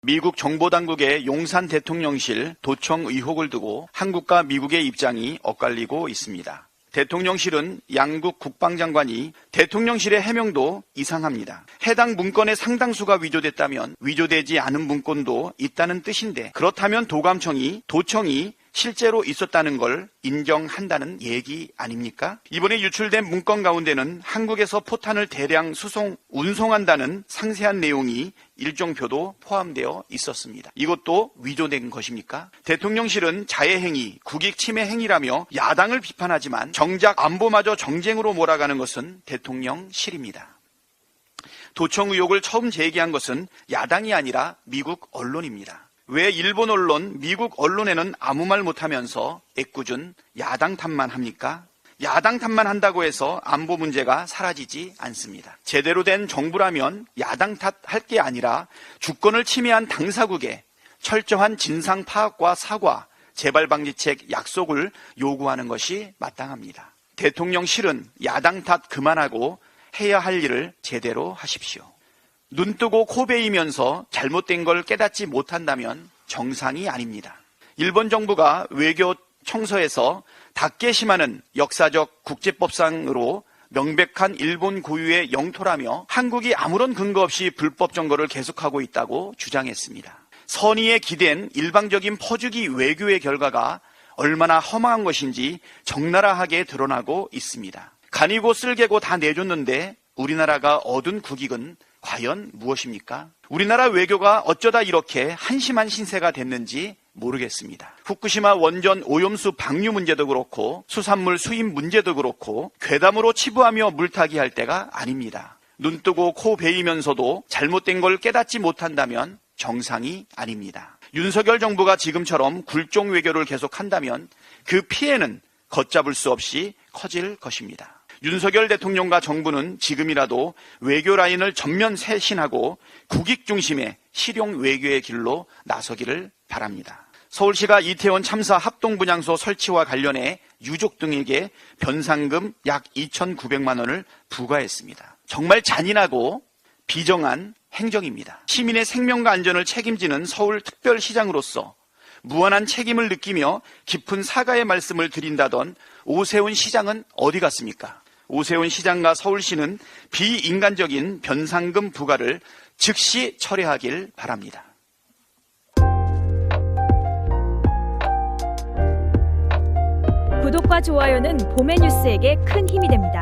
미국 정보당국의 용산 대통령실 도청 의혹을 두고 한국과 미국의 입장이 엇갈리고 있습니다. 대통령실은 양국 국방장관이 대통령실의 해명도 이상합니다. 해당 문건의 상당수가 위조됐다면 위조되지 않은 문건도 있다는 뜻인데, 그렇다면 도청이 실제로 있었다는 걸 인정한다는 얘기 아닙니까? 이번에 유출된 문건 가운데는 한국에서 포탄을 대량 운송한다는 상세한 내용이 일정표도 포함되어 있었습니다. 이것도 위조된 것입니까? 대통령실은 자해행위, 국익침해 행위라며 야당을 비판하지만 정작 안보마저 정쟁으로 몰아가는 것은 대통령실입니다. 도청 의혹을 처음 제기한 것은 야당이 아니라 미국 언론입니다. 왜 일본 언론, 미국 언론에는 아무 말 못하면서 애꿎은 야당 탓만 합니까? 야당 탓만 한다고 해서 안보 문제가 사라지지 않습니다. 제대로 된 정부라면 야당 탓할 게 아니라 주권을 침해한 당사국에 철저한 진상 파악과 사과, 재발 방지책 약속을 요구하는 것이 마땅합니다. 대통령실은 야당 탓 그만하고 해야 할 일을 제대로 하십시오. 눈 뜨고 코 베이면서 잘못된 걸 깨닫지 못한다면 정상이 아닙니다. 일본 정부가 외교 청서에서 다케시마는 역사적 국제법상으로 명백한 일본 고유의 영토라며 한국이 아무런 근거 없이 불법 점거를 계속하고 있다고 주장했습니다. 선의에 기댄 일방적인 퍼주기 외교의 결과가 얼마나 허망한 것인지 적나라하게 드러나고 있습니다. 간이고 쓸개고 다 내줬는데 우리나라가 얻은 국익은 과연 무엇입니까? 우리나라 외교가 어쩌다 이렇게 한심한 신세가 됐는지 모르겠습니다. 후쿠시마 원전 오염수 방류 문제도 그렇고 수산물 수입 문제도 그렇고 괴담으로 치부하며 물타기 할 때가 아닙니다. 눈 뜨고 코 베이면서도 잘못된 걸 깨닫지 못한다면 정상이 아닙니다. 윤석열 정부가 지금처럼 굴종 외교를 계속한다면 그 피해는 걷잡을 수 없이 커질 것입니다. 윤석열 대통령과 정부는 지금이라도 외교 라인을 전면 쇄신하고 국익 중심의 실용 외교의 길로 나서기를 바랍니다. 서울시가 이태원 참사 합동분향소 설치와 관련해 유족 등에게 변상금 약 2,900만 원을 부과했습니다. 정말 잔인하고 비정한 행정입니다. 시민의 생명과 안전을 책임지는 서울특별시장으로서 무한한 책임을 느끼며 깊은 사과의 말씀을 드린다던 오세훈 시장은 어디 갔습니까? 오세훈 시장과 서울시는 비인간적인 변상금 부과를 즉시 철회하길 바랍니다. 구독과 좋아요는 봄의 뉴스에게 큰 힘이 됩니다.